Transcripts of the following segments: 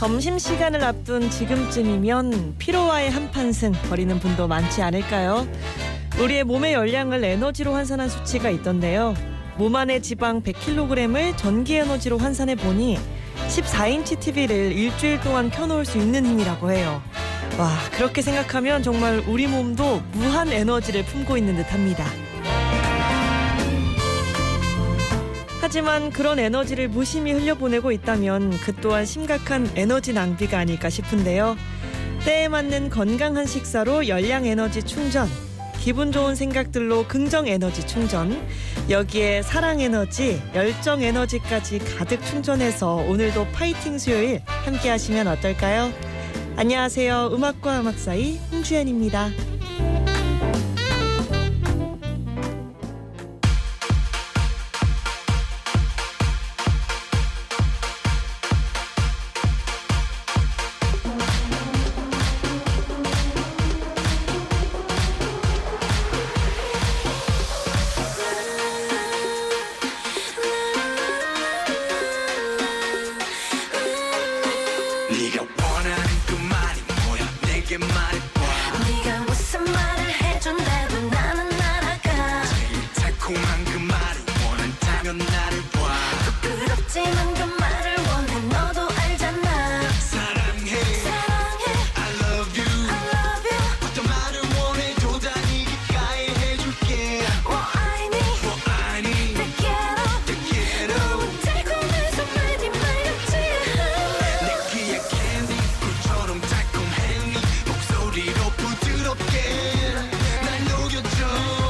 점심시간을 앞둔 지금쯤이면 피로와의 한판승 벌이는 분도 많지 않을까요? 우리의 몸의 열량을 에너지로 환산한 수치가 있던데요. 몸 안의 지방 100kg을 전기 에너지로 환산해 보니 14인치 TV를 일주일 동안 켜놓을 수 있는 힘이라고 해요. 와, 그렇게 생각하면 정말 우리 몸도 무한 에너지를 품고 있는 듯합니다. 하지만 그런 에너지를 무심히 흘려보내고 있다면 그 또한 심각한 에너지 낭비가 아닐까 싶은데요. 때에 맞는 건강한 식사로 열량 에너지 충전, 기분 좋은 생각들로 긍정 에너지 충전, 여기에 사랑 에너지, 열정 에너지까지 가득 충전해서 오늘도 파이팅 수요일 함께 하시면 어떨까요? 안녕하세요. 음악과 음악 사이 홍주연입니다. 네가 원하는 그 말이 뭐야 내게 말해봐. 네가 무슨 말을 해준대도 나는 날아가. 제일 달콤한 그 말을 원한다면 나를 봐. 부끄럽지만 그 말을 원해. 너도 알잖아. 사랑해 사랑해 I love you I love you. 어떤 말을 원해도 다 네 귓가에 해줄게. 뭐 아니 Te quiero Te quiero 달콤해서 많이 말렸지. 내 귀에 캔디 꿀처럼 달콤해. 네 목소리로 부드럽게 날 녹여줘.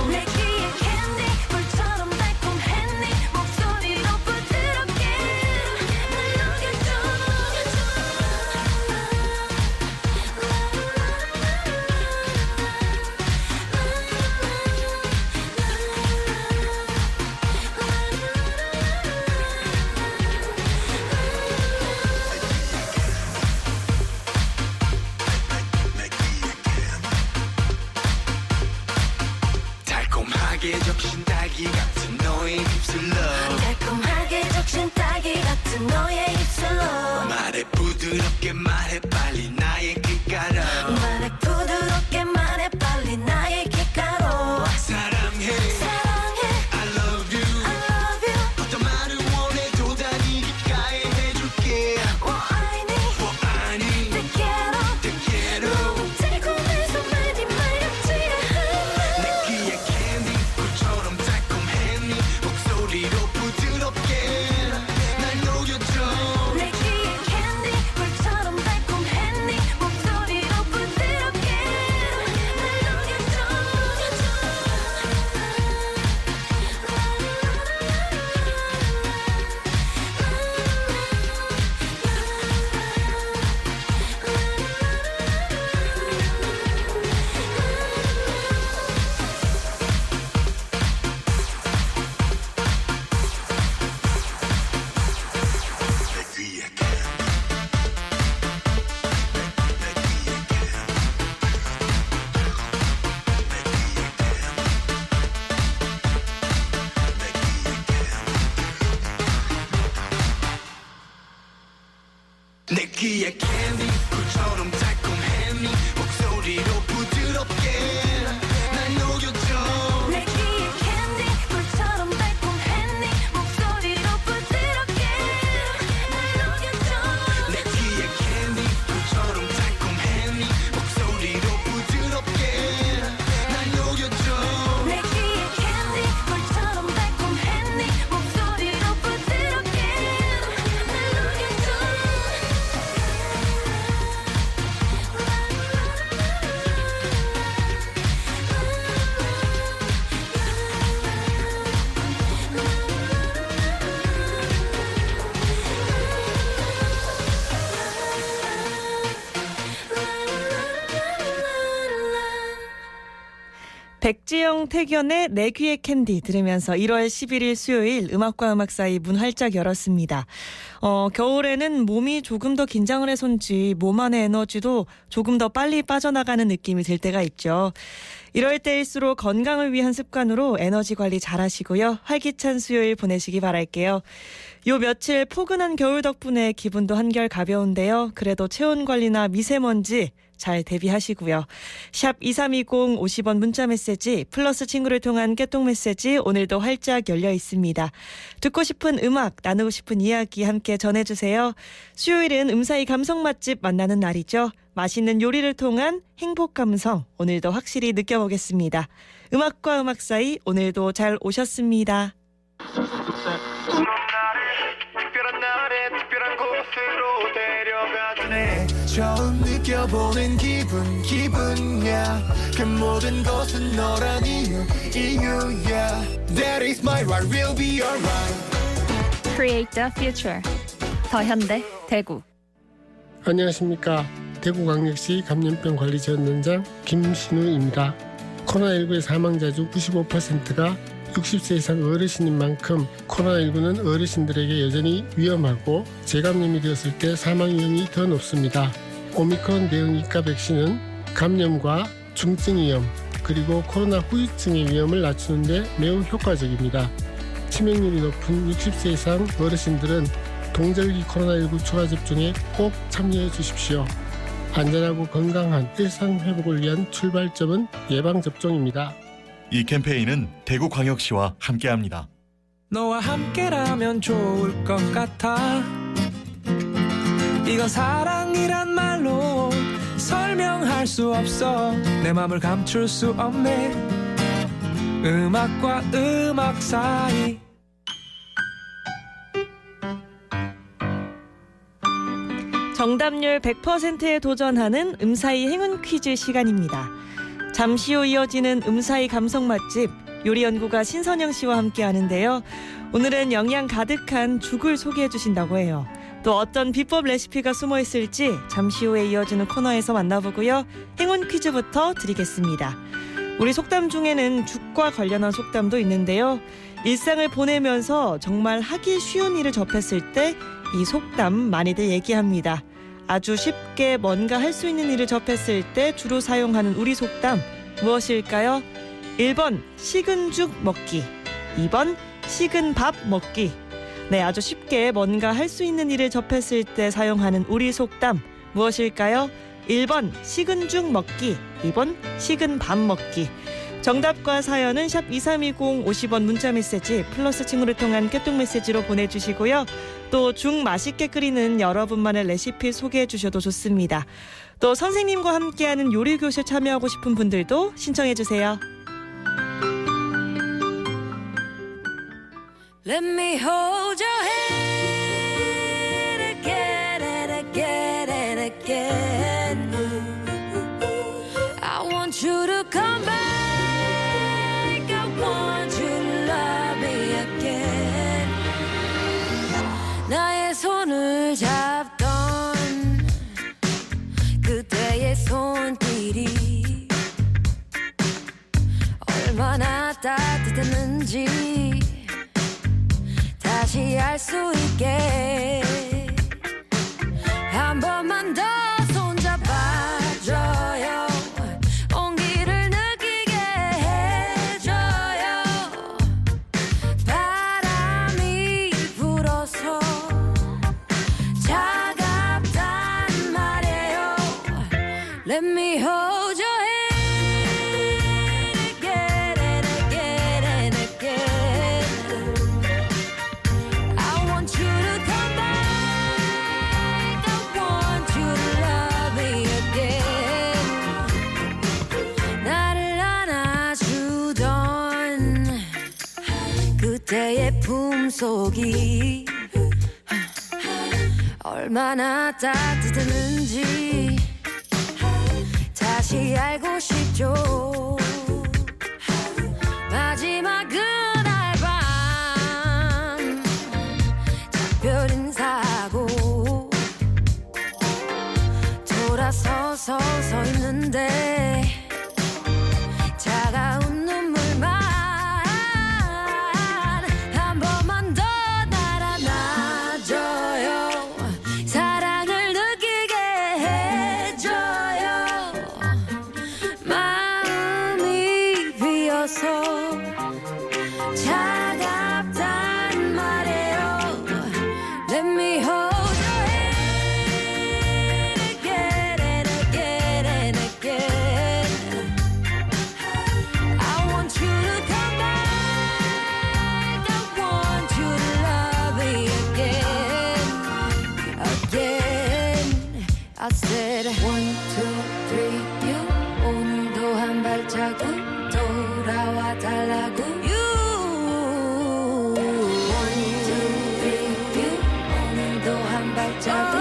내 귀에 캔디 꿀처럼 달콤해. 네 목소리로 부드럽게 날 녹여줘. 달콤하게 적신 딸기 같은 너의 입술로 달콤하게 적신 딸기 같은 너의 입술로 말해 부드럽게 말해 빨리 나의 귓가로. 말해 부드럽게 말해 빨리 나의 귓가로. 사랑해 사랑해 I love you I love you. 어떤 말을 원해도 다 네 귓가에 해줄게. 뭐 아니 Te Te quiero 달콤해서 많이 말렸지. 내 귀에 캔디 꿀처럼 달콤해. 네 목소리로 부드럽게 날 녹여줘. 내 귀에 캔디 꿀처럼 달콤해. 네 목소리로 부드럽게 날 녹여줘. 내 귀에 내 귀에 캔디 꿀처럼 달콤해. 네 목소리로 부드럽게 날 녹여줘. 내 귀에 캔디 꿀처럼 달콤해. 네 목소리로 부드럽게 날 녹여줘. 내 귀에 캔디 꿀처럼 달콤해. 네 목소리로 부드럽게 날 녹여줘. 내 귀에 캔디 꿀처럼 달콤해. 네 목소리로 부드럽게 날 녹여줘. 백지영 태견의 내 귀의 캔디 들으면서 1월 11일 수요일 음악과 음악 사이 문 활짝 열었습니다. 겨울에는 몸이 조금 더 긴장을 해서인지 몸 안의 에너지도 조금 더 빨리 빠져나가는 느낌이 들 때가 있죠. 이럴 때일수록 건강을 위한 습관으로 에너지 관리 잘 하시고요. 활기찬 수요일 보내시기 바랄게요. 요 며칠 포근한 겨울 덕분에 기분도 한결 가벼운데요. 그래도 체온 관리나 미세먼지 잘 대비하시고요. 샵 2320 50원 문자 메시지 플러스 친구를 통한 깨톡 메시지 오늘도 활짝 열려 있습니다. 듣고 싶은 음악, 나누고 싶은 이야기 함께 전해주세요. 수요일은 음사이 감성 맛집 만나는 날이죠. 맛있는 요리를 통한 행복 감성 오늘도 확실히 느껴보겠습니다. 음악과 음악 사이 오늘도 잘 오셨습니다. 특별한 날에 특별한 곳으로 데려가주네. 처음 느껴보는 기분이야. 그 모든 것은 너란 이유야. That is my right, we'll be alright. Create the future. 더현대 대구. 안녕하십니까. 대구광역시 감염병 관리지원단장 김순우입니다. 코로나19의 사망자 중 95%가 60세 이상 어르신인 만큼 코로나19는 어르신들에게 여전히 위험하고 재감염이 되었을 때 사망 위험이 더 높습니다. 오미크론 대응 이가 백신은 감염과 중증 위험 그리고 코로나 후유증의 위험을 낮추는 데 매우 효과적입니다. 치명률이 높은 60세 이상 어르신들은 동절기 코로나19 추가 접종에 꼭 참여해 주십시오. 안전하고 건강한 일상 회복을 위한 출발점은 예방접종입니다. 이 캠페인은 대구광역시와 함께합니다. 너와 함께라면 좋을 것 같아. 이건 사랑이란 말로 설명할 수 없어. 내 맘을 감출 수 없네. 음악과 음악 사이. 정답률 100%에 도전하는 음사이 행운 퀴즈 시간입니다. 잠시 후 이어지는 음사이 감성 맛집 요리연구가 신선영 씨와 함께 하는데요. 오늘은 영양 가득한 죽을 소개해 주신다고 해요. 또 어떤 비법 레시피가 숨어 있을지 잠시 후에 이어지는 코너에서 만나보고요. 행운 퀴즈부터 드리겠습니다. 우리 속담 중에는 죽과 관련한 속담도 있는데요. 일상을 보내면서 정말 하기 쉬운 일을 접했을 때 이 속담 많이들 얘기합니다. 아주 쉽게 뭔가 할 수 있는 일을 접했을 때 주로 사용하는 우리 속담 무엇일까요? 1번 식은 죽 먹기, 2번 식은 밥 먹기. 네, 아주 쉽게 뭔가 할 수 있는 일을 접했을 때 사용하는 우리 속담 무엇일까요? 1번 식은 죽 먹기, 2번 식은 밥 먹기. 정답과 사연은 샵 2320 50원 문자메시지 플러스 친구를 통한 깨톡메시지로 보내주시고요. 또 죽 맛있게 끓이는 여러분만의 레시피 소개해 주셔도 좋습니다. 또 선생님과 함께하는 요리교실 참여하고 싶은 분들도 신청해 주세요. Let me hold your hand again and again and again. I want you to come back. I want you to love me again. 나의 손을 잡던 그때의 손길이 얼마나 따뜻했는지 다시 알 수 있게 한 번만 더 손잡아줘요. 온기를 느끼게 해줘요. 바람이 불어서 차갑단 말이에요. Let me hold your hand again and again and again. I want you to come back. I want you to love me again. 나를 안아주던 그때의 품속이 얼마나 따뜻했는지 다시 알고 싶죠. 마지막 그날 밤 작별 인사하고 돌아서서 서 있는데 차가운 발자국 돌아와 달라고 You One, two, three, you 오늘도 한 발자국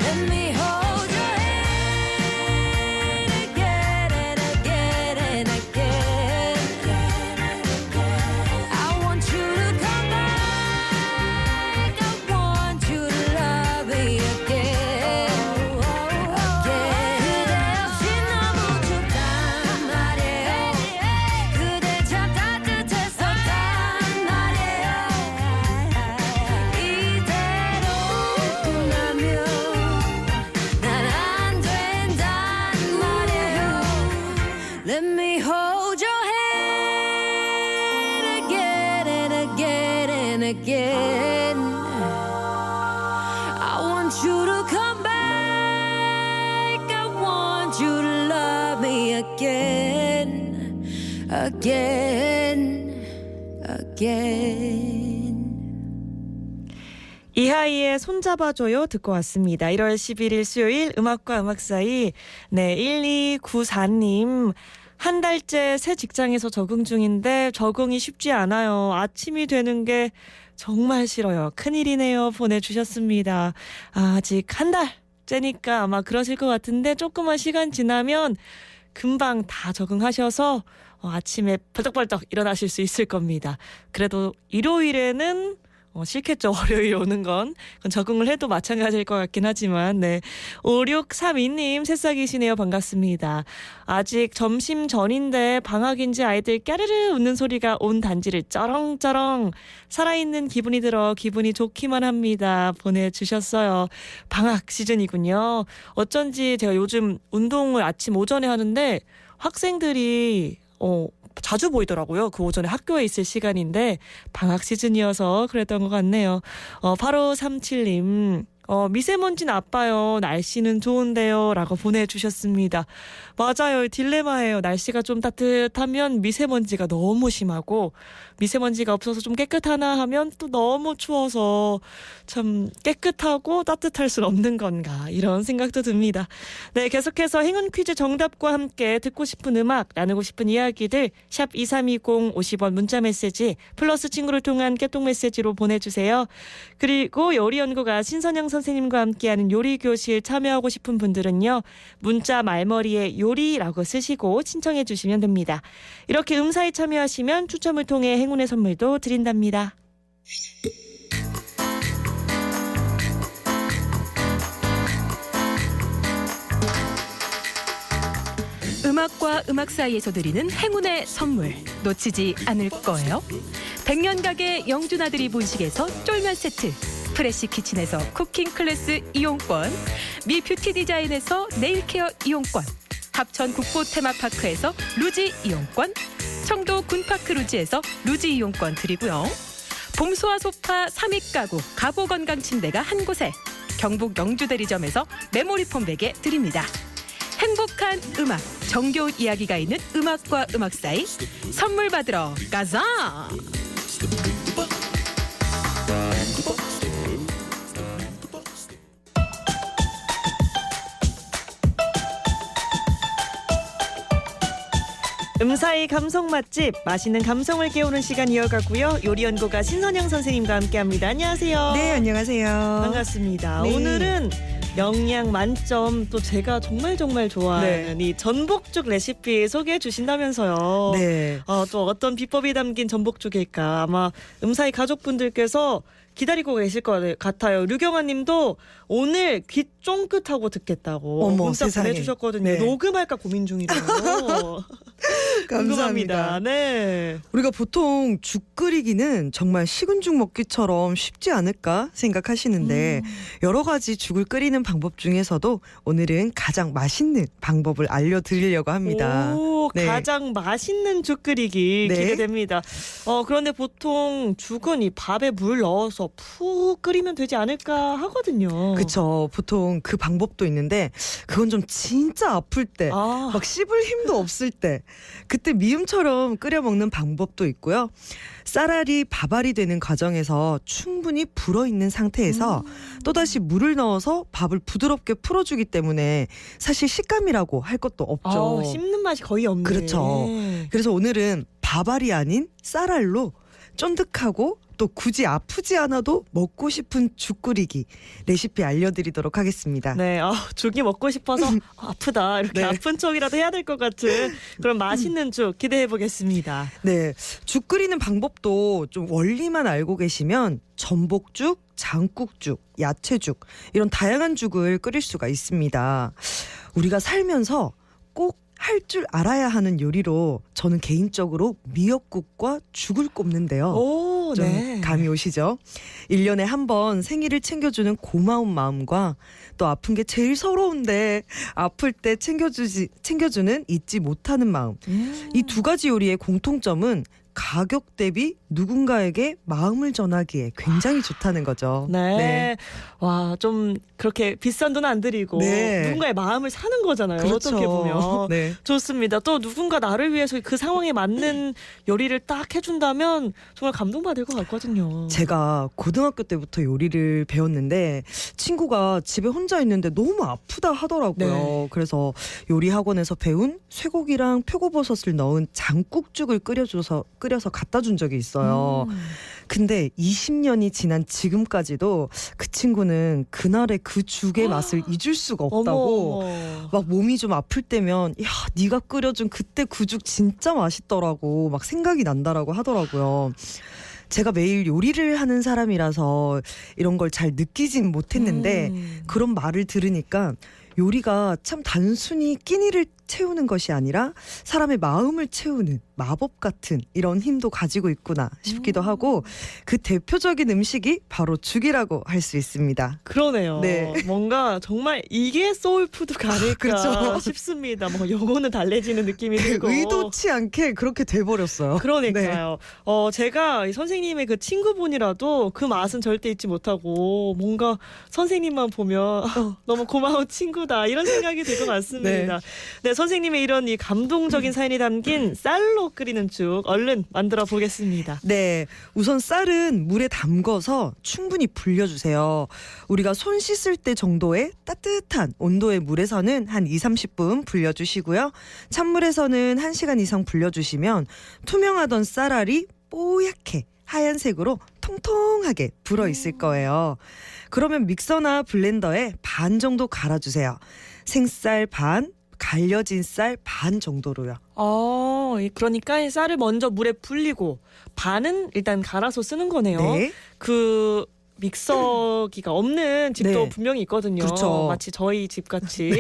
Let me hold your hand again and again and again. I want you to come back. I want you to love me again. 그대 없이 너무 춥단 말이에요. 그대 참 따뜻했었단 말이에요. 이대로 끝나면 난 안 된단 말이에요. Let me hold your hand again and again and again. I want you to come back. I want you to love me again, again, again. 이하이의 손잡아줘요 듣고 왔습니다. 1월 11일 수요일 음악과 음악 사이. 네, 1294님. 한 달째 새 직장에서 적응 중인데 적응이 쉽지 않아요. 아침이 되는 게 정말 싫어요. 큰일이네요. 보내주셨습니다. 아직 한 달째니까 아마 그러실 것 같은데 조금만 시간 지나면 금방 다 적응하셔서 아침에 벌떡벌떡 일어나실 수 있을 겁니다. 그래도 일요일에는 싫겠죠. 월요일 오는 건. 그건 적응을 해도 마찬가지일 것 같긴 하지만. 네. 5632님 새싹이시네요. 반갑습니다. 아직 점심 전인데 방학인지 아이들 까르르 웃는 소리가 온 단지를 쩌렁쩌렁 살아있는 기분이 들어 기분이 좋기만 합니다. 보내주셨어요. 방학 시즌이군요. 어쩐지 제가 요즘 운동을 아침 오전에 하는데 학생들이 자주 보이더라고요. 그 오전에 학교에 있을 시간인데 방학 시즌이어서 그랬던 것 같네요. 8537님. 미세먼지 나빠요. 날씨는 좋은데요. 라고 보내주셨습니다. 맞아요. 딜레마예요. 날씨가 좀 따뜻하면 미세먼지가 너무 심하고 미세먼지가 없어서 좀 깨끗하나 하면 또 너무 추워서 참 깨끗하고 따뜻할 수 없는 건가 이런 생각도 듭니다. 네, 계속해서 행운 퀴즈 정답과 함께 듣고 싶은 음악, 나누고 싶은 이야기들 샵 2320 50원 문자 메시지 플러스 친구를 통한 깨톡 메시지로 보내주세요. 그리고 요리연구가 신선영 선생님과 함께하는 요리교실 참여하고 싶은 분들은요. 문자 말머리에 요리라고 쓰시고 신청해 주시면 됩니다. 이렇게 음사에 참여하시면 추첨을 통해 행운의 선물도 드린답니다. 음악과 음악 사이에서 드리는 행운의 선물 놓치지 않을 거예요. 백년가게 영준아들이 본식에서 쫄면 세트, 프레시 키친에서 쿠킹 클래스 이용권, 미 뷰티 디자인에서 네일케어 이용권, 합천 국보 테마파크에서 루지 이용권, 청도 군파크 루지에서 루지 이용권 드리고요. 봄소와 소파 3위 가구 가보건강침대가 한 곳에 경북 영주대리점에서 메모리폼 베개 드립니다. 행복한 음악, 정겨운 이야기가 있는 음악과 음악 사이 선물 받으러 가자! 음사의 감성 맛집, 맛있는 감성을 깨우는 시간 이어가고요. 요리연구가 신선영 선생님과 함께합니다. 안녕하세요. 네, 안녕하세요. 반갑습니다. 네. 오늘은 영양 만점 또 제가 정말 좋아하는 이 전복죽 레시피 소개해 주신다면서요. 네. 또 어떤 비법이 담긴 전복죽일까 아마 음사의 가족분들께서 기다리고 계실 것 같아요. 류경아 님도 오늘 귀 쫑긋하고 듣겠다고 어머, 문자 세상에. 보내주셨거든요. 네. 녹음할까 고민 중이래요. 궁금합니다. 네. 우리가 보통 죽 끓이기는 정말 식은 죽 먹기처럼 쉽지 않을까 생각하시는데 여러 가지 죽을 끓이는 방법 중에서도 오늘은 가장 맛있는 방법을 알려드리려고 합니다. 오, 네. 가장 맛있는 죽 끓이기 네. 기대됩니다. 그런데 보통 죽은 이 밥에 물 넣어서 푹 끓이면 되지 않을까 하거든요. 그쵸. 보통 그 방법도 있는데 그건 좀 진짜 아플 때, 아, 막 씹을 힘도 없을 때, 그때 미음처럼 끓여 먹는 방법도 있고요. 쌀알이 밥알이 되는 과정에서 충분히 불어있는 상태에서 또다시 물을 넣어서 밥을 부드럽게 풀어주기 때문에 사실 식감이라고 할 것도 없죠. 씹는 맛이 거의 없네. 그렇죠. 그래서 오늘은 밥알이 아닌 쌀알로 쫀득하고 또 굳이 아프지 않아도 먹고 싶은 죽 끓이기 레시피 알려드리도록 하겠습니다. 네, 죽이 먹고 싶어서 아프다 이렇게 네. 아픈 척이라도 해야 될 것 같은 그런 맛있는 죽 기대해 보겠습니다. 네, 죽 끓이는 방법도 좀 원리만 알고 계시면 전복죽, 장국죽, 야채죽 이런 다양한 죽을 끓일 수가 있습니다. 우리가 살면서 꼭 할 줄 알아야 하는 요리로 저는 개인적으로 미역국과 죽을 꼽는데요. 오, 좀 네. 감이 오시죠? 1년에 한 번 생일을 챙겨주는 고마운 마음과 또 아픈 게 제일 서러운데 아플 때 챙겨주는 잊지 못하는 마음. 이 두 가지 요리의 공통점은 가격 대비 누군가에게 마음을 전하기에 굉장히 좋다는 거죠. 네. 와, 좀 그렇게 비싼 돈 안 들이고 네. 누군가의 마음을 사는 거잖아요. 그렇죠. 어떻게 보면. 네. 좋습니다. 또 누군가 나를 위해서 그 상황에 맞는 요리를 딱 해준다면 정말 감동받을 것 같거든요. 제가 고등학교 때부터 요리를 배웠는데 친구가 집에 혼자 있는데 너무 아프다 하더라고요. 네. 그래서 요리 학원에서 배운 쇠고기랑 표고버섯을 넣은 장국죽을 끓여서 갖다 준 적이 있어요. 근데 20년이 지난 지금까지도 그 친구는 그날의 그 죽의 맛을 잊을 수가 없다고. 어머. 막 몸이 좀 아플 때면 야 네가 끓여준 그때 그 죽 진짜 맛있더라고 막 생각이 난다라고 하더라고요. 제가 매일 요리를 하는 사람이라서 이런 걸 잘 느끼진 못했는데 그런 말을 들으니까 요리가 참 단순히 끼니를 채우는 것이 아니라 사람의 마음을 채우는 마법 같은 이런 힘도 가지고 있구나 싶기도 하고 그 대표적인 음식이 바로 죽이라고 할 수 있습니다. 그러네요. 네. 뭔가 정말 이게 소울푸드가 아닐까 그렇죠. 싶습니다. 뭐 영혼은 달래지는 느낌이 들고. 의도치 않게 그렇게 돼버렸어요. 그러니까요. 제가 이 선생님의 그 친구분이라도 그 맛은 절대 잊지 못하고 뭔가 선생님만 보면 너무 고마운 친구다 이런 생각이 들 것 같습니다. 네, 선생님의 이런 이 감동적인 사연이 담긴 쌀로 끓이는 죽 얼른 만들어 보겠습니다. 네, 우선 쌀은 물에 담궈서 충분히 불려주세요. 우리가 손 씻을 때 정도의 따뜻한 온도의 물에서는 한 20-30분 불려주시고요. 찬물에서는 1시간 이상 불려주시면 투명하던 쌀알이 뽀얗게 하얀색으로 통통하게 불어있을 거예요. 그러면 믹서나 블렌더에 반 정도 갈아주세요. 생쌀 반, 갈려진 쌀 반 정도로요. 그러니까 이 쌀을 먼저 물에 불리고 반은 일단 갈아서 쓰는 거네요. 네. 그 믹서기가 없는 집도 네. 분명히 있거든요. 그렇죠. 마치 저희 집 같이.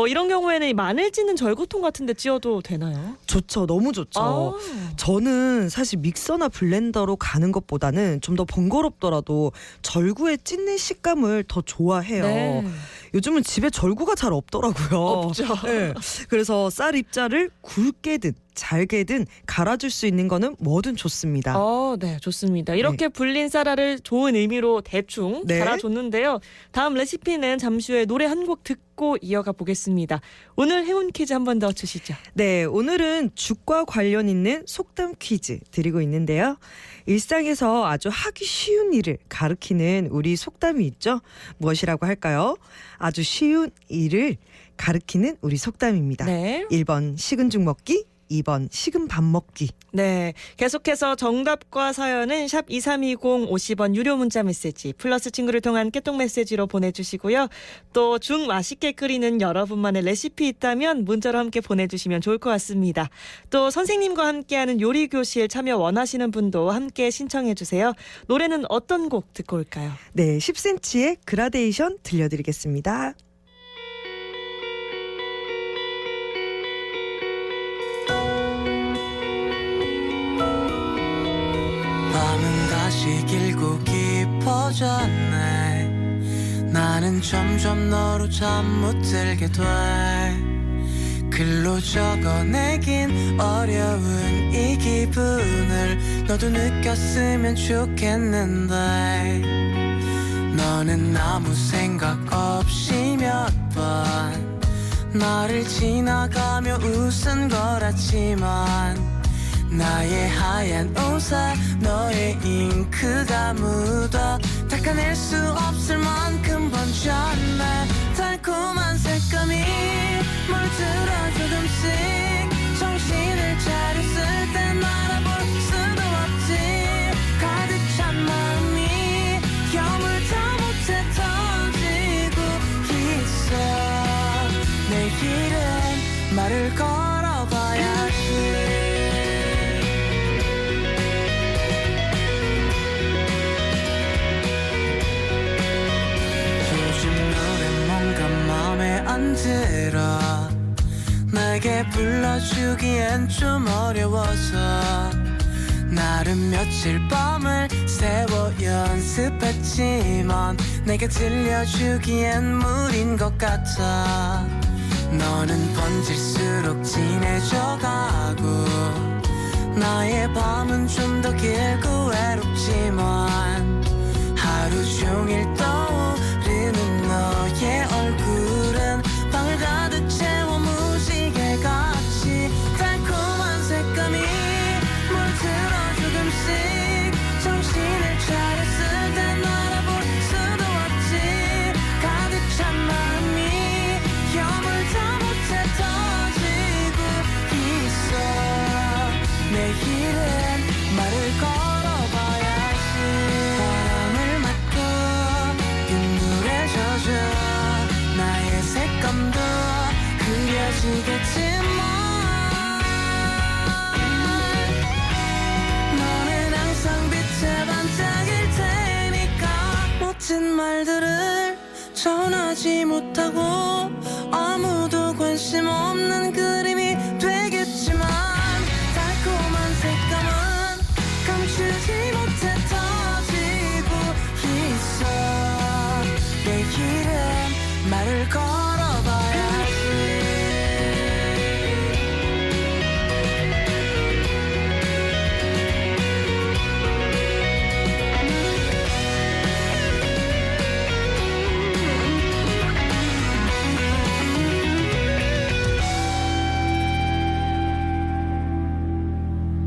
이런 경우에는 이 마늘 찌는 절구통 같은 데 찌어도 되나요? 좋죠. 너무 좋죠. 저는 사실 믹서나 블렌더로 가는 것보다는 좀 더 번거롭더라도 절구에 찢는 식감을 더 좋아해요. 네. 요즘은 집에 절구가 잘 없더라고요. 없죠. 네. 그래서 쌀 입자를 굵게든 잘게든 갈아줄 수 있는 거는 뭐든 좋습니다. 네, 좋습니다. 이렇게 불린 쌀알을 좋은 의미로 대충 네. 갈아줬는데요. 다음 레시피는 잠시 후에 노래 한 곡 듣고 이어가 보겠습니다. 오늘 행운 퀴즈 한 번 더 주시죠. 네, 오늘은 죽과 관련 있는 속담 퀴즈 드리고 있는데요. 일상에서 아주 하기 쉬운 일을 가리키는 우리 속담이 있죠. 무엇이라고 할까요? 아주 쉬운 일을 가리키는 우리 속담입니다. 네. 1번 식은 죽 먹기, 2번 식은 밥 먹기. 네. 계속해서 정답과 사연은 샵 2320 50원 유료 문자 메시지 플러스 친구를 통한 깨톡 메시지로 보내주시고요. 또 죽 맛있게 끓이는 여러분만의 레시피 있다면 문자로 함께 보내주시면 좋을 것 같습니다. 또 선생님과 함께하는 요리교실 참여 원하시는 분도 함께 신청해 주세요. 노래는 어떤 곡 듣고 올까요? 네, 10cm의 그라데이션 들려드리겠습니다. 밤은 다시 길고 깊어졌네. 나는 점점 너로 잠 못 들게 돼. 글로 적어내긴 어려운 이 기분을 너도 느꼈으면 좋겠는데 너는 아무 생각 없이 몇 번 나를 지나가며 웃은 거라지만 나의 하얀 옷에 너의 잉크가 묻어 닦아낼 수 없을 만큼 번졌네. 달콤한 색감이 물들어 조금씩 정신을 차렸을 땐 알아볼 수도 없지. 가득 찬 마음이 여물다 못해 터지고 있어. 내일은 말을 걸어봐야지. 안 들어 내게 불러주기엔 좀 어려워서 나름 며칠 밤을 새워 연습했지만 내게 들려주기엔 무리인 것 같아. 너는 번질수록 진해져가고 나의 밤은 좀 더 길고 외롭지만 하루 종일 떠오르는 너의 얼굴은 방을 가득 채워 무지개같이. 달콤한 색감이 물들어 조금씩 정신을 차렸을 땐 알아볼 수도 없지. 가득 찬 마음이 여물다 못해 터지고 있어. 내일은 말을 걸어봐야지. 바람을 맞고 빗물에 젖어 나의 색감도 그려지겠지만 너는 항상 빛의 반짝일 테니까 멋진 말들을 전하지 못하고 아무도 관심 없는 그림이 되겠지만 달콤한 색감은 감추지 못해 터지고 있어. 내일은 말을 걸어봐야지.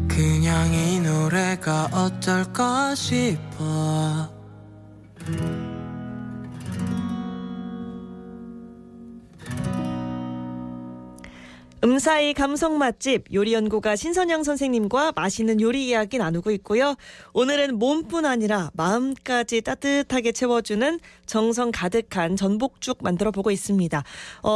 그냥 이 노래가 어떨까 싶어. 음사이 감성 맛집 요리연구가 신선영 선생님과 맛있는 요리 이야기 나누고 있고요. 오늘은 몸뿐 아니라 마음까지 따뜻하게 채워주는 정성 가득한 전복죽 만들어 보고 있습니다.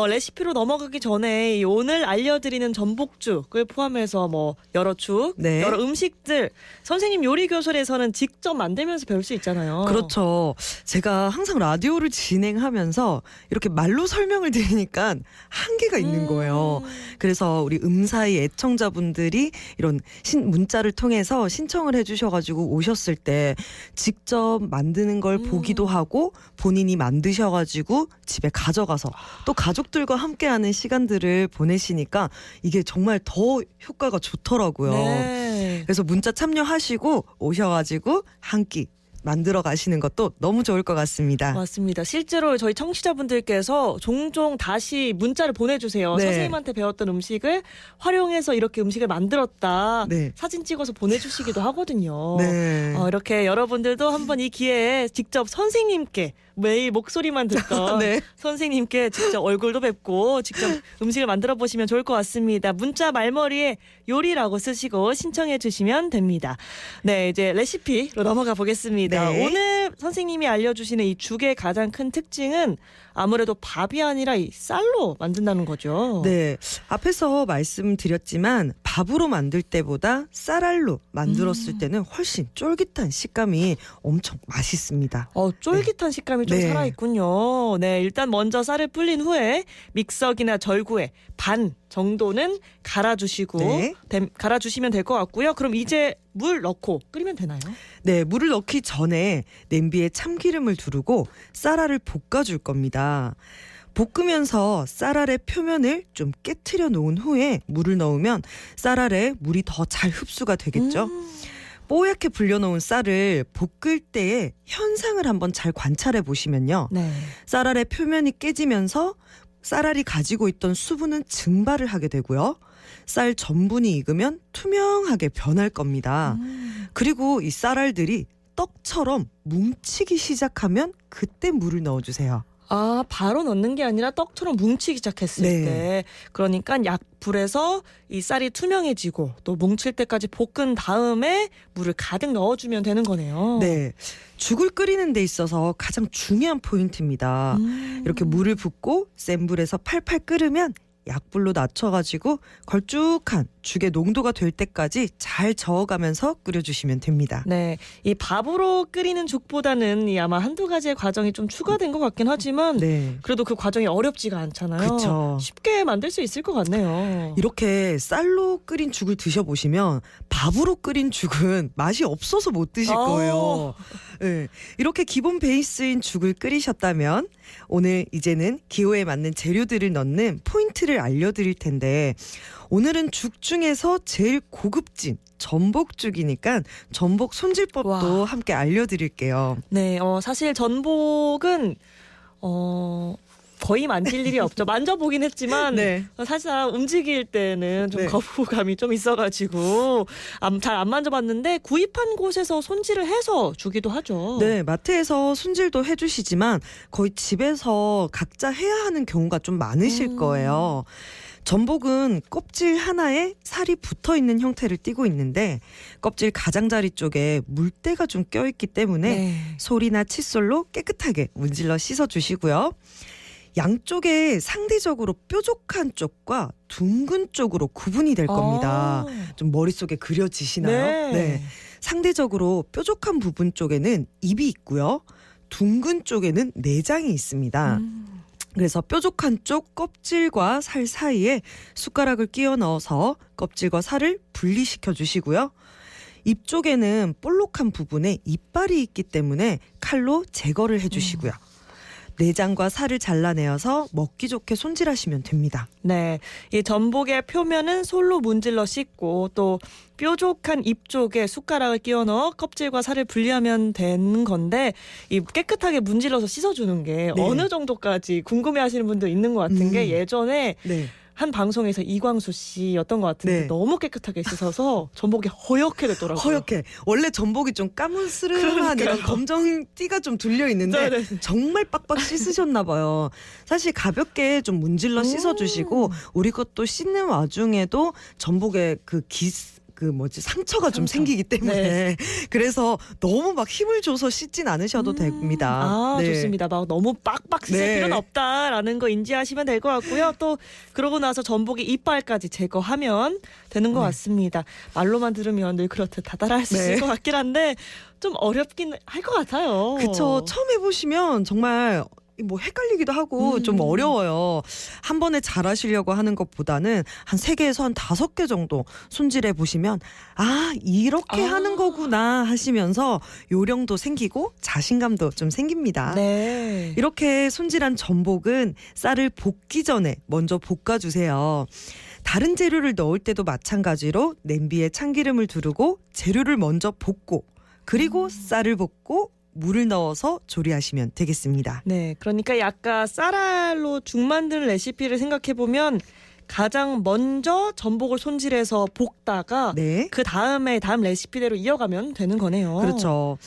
레시피로 넘어가기 전에 오늘 알려드리는 전복죽을 포함해서 여러 죽, 네. 여러 음식들 선생님 요리 교실에서는 직접 만들면서 배울 수 있잖아요. 그렇죠. 제가 항상 라디오를 진행하면서 이렇게 말로 설명을 드리니까 한계가 있는 거예요. 그래서 우리 음사이 애청자분들이 이런 문자를 통해서 신청을 해주셔가지고 오셨을 때 직접 만드는 걸 보기도 하고 본인이 만드셔가지고 집에 가져가서 또 가족들과 함께하는 시간들을 보내시니까 이게 정말 더 효과가 좋더라고요. 네. 그래서 문자 참여하시고 오셔가지고 한 끼 만들어 가시는 것도 너무 좋을 것 같습니다. 맞습니다. 실제로 저희 청취자분들께서 종종 다시 문자를 보내주세요. 네. 선생님한테 배웠던 음식을 활용해서 이렇게 음식을 만들었다. 네. 사진 찍어서 보내주시기도 하거든요. 네. 이렇게 여러분들도 한번 이 기회에 직접 선생님께 매일 목소리만 듣던 네. 선생님께 직접 얼굴도 뵙고 직접 음식을 만들어 보시면 좋을 것 같습니다. 문자 말머리에 요리라고 쓰시고 신청해 주시면 됩니다. 네, 이제 레시피로 넘어가 보겠습니다. 네. 오늘 선생님이 알려주시는 이 죽의 가장 큰 특징은 아무래도 밥이 아니라 이 쌀로 만든다는 거죠. 네. 앞에서 말씀드렸지만 밥으로 만들 때보다 쌀알로 만들었을 때는 훨씬 쫄깃한 식감이 엄청 맛있습니다. 쫄깃한 식감이 좀 네. 살아있군요. 네, 일단 먼저 쌀을 불린 후에 믹서기나 절구에 반 정도는 갈아주시고 네. 갈아주시면 될 것 같고요. 그럼 이제 물 넣고 끓이면 되나요? 네, 물을 넣기 전에 냄비에 참기름을 두르고 쌀알을 볶아줄 겁니다. 볶으면서 쌀알의 표면을 좀 깨트려 놓은 후에 물을 넣으면 쌀알에 물이 더 잘 흡수가 되겠죠. 뽀얗게 불려놓은 쌀을 볶을 때의 현상을 한번 잘 관찰해 보시면요. 네. 쌀알의 표면이 깨지면서 쌀알이 가지고 있던 수분은 증발을 하게 되고요. 쌀 전분이 익으면 투명하게 변할 겁니다. 그리고 이 쌀알들이 떡처럼 뭉치기 시작하면 그때 물을 넣어주세요. 아, 바로 넣는 게 아니라 떡처럼 뭉치기 시작했을 네. 때. 그러니까 약불에서 이 쌀이 투명해지고 또 뭉칠 때까지 볶은 다음에 물을 가득 넣어주면 되는 거네요. 네, 죽을 끓이는 데 있어서 가장 중요한 포인트입니다. 이렇게 물을 붓고 센 불에서 팔팔 끓으면 약불로 낮춰가지고 걸쭉한 죽의 농도가 될 때까지 잘 저어가면서 끓여주시면 됩니다. 네, 이 밥으로 끓이는 죽보다는 이 아마 한두 가지의 과정이 좀 추가된 것 같긴 하지만 네, 그래도 그 과정이 어렵지가 않잖아요. 그쵸. 쉽게 만들 수 있을 것 같네요. 이렇게 쌀로 끓인 죽을 드셔보시면 밥으로 끓인 죽은 맛이 없어서 못 드실 거예요. 네, 이렇게 기본 베이스인 죽을 끓이셨다면 오늘 이제는 기호에 맞는 재료들을 넣는 포인트를 알려드릴 텐데 오늘은 죽 중에서 제일 고급진 전복죽이니까 전복 손질법도 와. 함께 알려드릴게요. 네, 사실 전복은 거의 만질 일이 없죠. 만져보긴 했지만 네. 사실 움직일 때는 좀 네. 거부감이 좀 있어가지고 잘 안 만져봤는데 구입한 곳에서 손질을 해서 주기도 하죠. 네, 마트에서 손질도 해주시지만 거의 집에서 각자 해야 하는 경우가 좀 많으실 거예요. 전복은 껍질 하나에 살이 붙어 있는 형태를 띠고 있는데 껍질 가장자리 쪽에 물때가 좀 껴있기 때문에 네. 솔이나 칫솔로 깨끗하게 문질러 씻어주시고요. 양쪽에 상대적으로 뾰족한 쪽과 둥근 쪽으로 구분이 될 겁니다. 좀 머릿속에 그려지시나요? 네. 상대적으로 뾰족한 부분 쪽에는 입이 있고요. 둥근 쪽에는 내장이 있습니다. 그래서 뾰족한 쪽 껍질과 살 사이에 숟가락을 끼워 넣어서 껍질과 살을 분리시켜 주시고요. 입 쪽에는 볼록한 부분에 이빨이 있기 때문에 칼로 제거를 해주시고요. 내장과 살을 잘라내어서 먹기 좋게 손질하시면 됩니다. 네, 이 전복의 표면은 솔로 문질러 씻고 또 뾰족한 입 쪽에 숟가락을 끼워 넣어 껍질과 살을 분리하면 되는 건데 이 깨끗하게 문질러서 씻어주는 게 네. 어느 정도까지 궁금해하시는 분도 있는 것 같은 게 예전에 네. 한 방송에서 이광수 씨였던 것 같은데 네. 너무 깨끗하게 씻어서 전복이 허옇게 됐더라고요. 허옇게. 원래 전복이 좀 까문스름한 그러니까요. 이런 검정 띠가 좀 둘려 있는데 네네. 정말 빡빡 씻으셨나 봐요. 사실 가볍게 좀 문질러 씻어주시고 우리 것도 씻는 와중에도 전복에 상처가 좀 상처. 생기기 때문에 네. 그래서 너무 막 힘을 줘서 씻진 않으셔도 됩니다. 아, 네. 좋습니다. 막 너무 빡빡 씻을 네. 필요는 없다라는 거 인지하시면 될 것 같고요. 또 그러고 나서 전복의 이빨까지 제거하면 되는 것 같습니다. 말로만 들으면 늘 그렇듯 다 따라할 수 네. 있을 것 같긴 한데 좀 어렵긴 할 것 같아요. 그쵸. 처음 해보시면 정말 뭐 헷갈리기도 하고 좀 어려워요. 한 번에 잘하시려고 하는 것보다는 한 3개에서 한 5개 정도 손질해 보시면 이렇게 하는 거구나 하시면서 요령도 생기고 자신감도 좀 생깁니다. 네. 이렇게 손질한 전복은 쌀을 볶기 전에 먼저 볶아주세요. 다른 재료를 넣을 때도 마찬가지로 냄비에 참기름을 두르고 재료를 먼저 볶고 그리고 쌀을 볶고 물을 넣어서 조리하시면 되겠습니다. 네, 그러니까 약간 쌀알로 죽 만드는 레시피를 생각해 보면 가장 먼저 전복을 손질해서 볶다가 네. 그 다음에 다음 레시피대로 이어가면 되는 거네요. 그렇죠.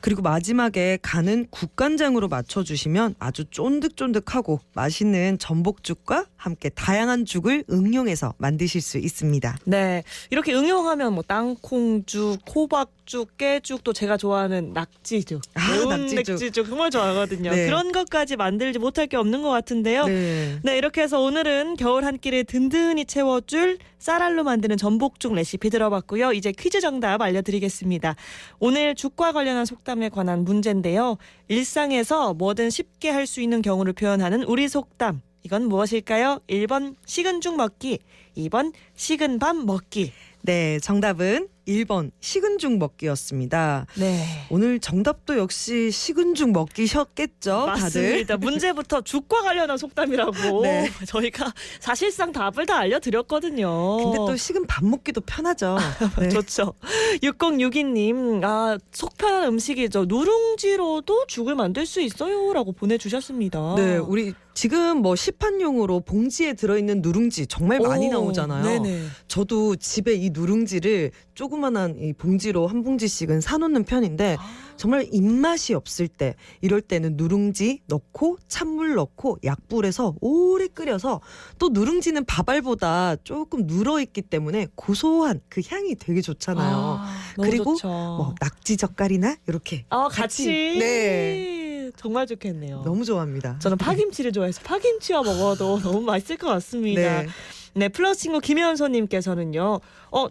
그리고 마지막에 간은 국간장으로 맞춰주시면 아주 쫀득쫀득하고 맛있는 전복죽과 함께 다양한 죽을 응용해서 만드실 수 있습니다. 네, 이렇게 응용하면 뭐 땅콩죽, 호박죽, 깨죽, 또 제가 좋아하는 낙지죽, 매운 낙지죽 정말 좋아하거든요. 네. 그런 것까지 만들지 못할 게 없는 것 같은데요. 네. 네, 이렇게 해서 오늘은 겨울 한 끼를 든든히 채워줄 쌀알로 만드는 전복죽 레시피 들어봤고요. 이제 퀴즈 정답 알려드리겠습니다. 오늘 죽과 관련한 속담에 관한 문제인데요. 일상에서 뭐든 쉽게 할 수 있는 경우를 표현하는 우리 속담. 이건 무엇일까요? 1번 식은 죽 먹기, 2번 식은 밥 먹기. 네, 정답은 1번 식은 죽 먹기였습니다. 네. 오늘 정답도 역시 식은 죽 먹기셨겠죠, 다들? 맞습니다. 문제부터 죽과 관련한 속담이라고 네. 저희가 사실상 답을 다 알려드렸거든요. 근데 또 식은 밥 먹기도 편하죠. 네. 좋죠. 6062님, 속 편한 음식이죠. 누룽지로도 죽을 만들 수 있어요라고 보내주셨습니다. 네, 우리 지금 뭐 시판용으로 봉지에 들어있는 누룽지 정말 많이 오, 나오잖아요. 네네. 저도 집에 이 누룽지를 조그만한 이 봉지로 한 봉지씩은 사놓는 편인데 정말 입맛이 없을 때 이럴 때는 누룽지 넣고 찬물 넣고 약불에서 오래 끓여서 또 누룽지는 밥알보다 조금 눌어있기 때문에 고소한 그 향이 되게 좋잖아요. 너무 그리고 좋죠. 뭐 낙지 젓갈이나 이렇게 같이. 네. 정말 좋겠네요. 너무 좋아합니다. 저는 파김치를 좋아해서 파김치와 먹어도 너무 맛있을 것 같습니다. 네. 네, 플러스 친구 김현서님께서는요.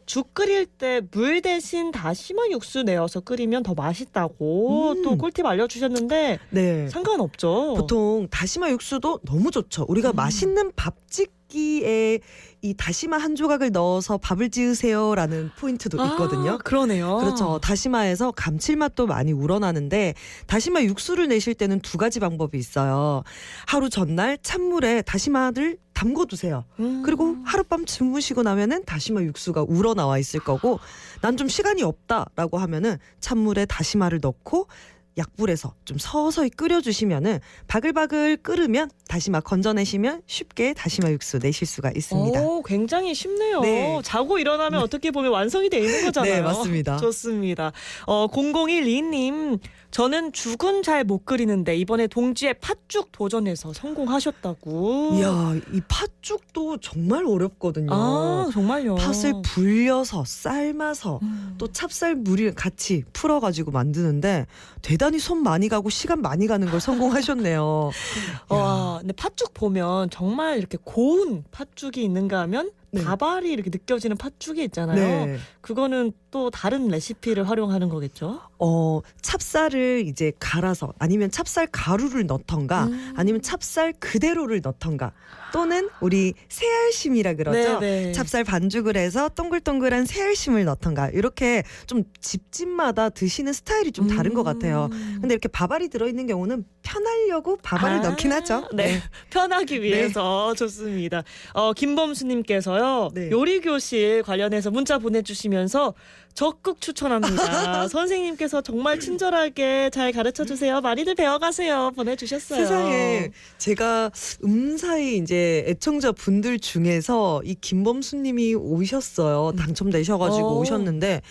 죽 끓일 때 물 대신 다시마 육수 내어서 끓이면 더 맛있다고 또 꿀팁 알려주셨는데 네. 상관없죠. 보통 다시마 육수도 너무 좋죠. 우리가 맛있는 밥 짓기에 이 다시마 한 조각을 넣어서 밥을 지으세요라는 포인트도 있거든요. 그러네요. 그렇죠. 다시마에서 감칠맛도 많이 우러나는데 다시마 육수를 내실 때는 두 가지 방법이 있어요. 하루 전날 찬물에 다시마를 담궈두세요. 그리고 하룻밤 주무시고 나면은 다시마 육수가 우러나와 있을 거고 난 좀 시간이 없다라고 하면은 찬물에 다시마를 넣고 약불에서 좀 서서히 끓여주시면은 바글바글 끓으면 다시마 건져내시면 쉽게 다시마 육수 내실 수가 있습니다. 오, 굉장히 쉽네요. 네. 자고 일어나면 어떻게 보면 완성이 돼 있는 거잖아요. 네, 맞습니다. 좋습니다. 0012님, 저는 죽은 잘 못 끓이는데 이번에 동지에 팥죽 도전해서 성공하셨다고. 이야, 이 팥죽도 정말 어렵거든요. 정말요? 팥을 불려서 삶아서 또 찹쌀 물을 같이 풀어가지고 만드는데 대단히 손 많이 가고 시간 많이 가는 걸 성공하셨네요. 와, 근데 팥죽 보면 정말 이렇게 고운 팥죽이 있는가 하면 네. 밥알이 이렇게 느껴지는 팥죽이 있잖아요. 네. 그거는 또 다른 레시피를 활용하는 거겠죠? 찹쌀을 이제 갈아서 아니면 찹쌀 가루를 넣던가 아니면 찹쌀 그대로를 넣던가 또는 우리 새알심이라 그러죠. 네, 네. 찹쌀 반죽을 해서 동글동글한 새알심을 넣던가 이렇게 좀 집집마다 드시는 스타일이 좀 다른 것 같아요. 근데 이렇게 밥알이 들어있는 경우는 편하려고 밥알을 넣긴 하죠. 네. 편하기 위해서 좋습니다. 김범수님께서요. 네. 요리교실 관련해서 문자 보내주시면서 적극 추천합니다. 선생님께서 정말 친절하게 잘 가르쳐주세요. 많이들 배워가세요. 보내주셨어요. 세상에 제가 음사히 이제 애청자 분들 중에서 이 김범수님이 오셨어요. 당첨되셔가지고 오셨는데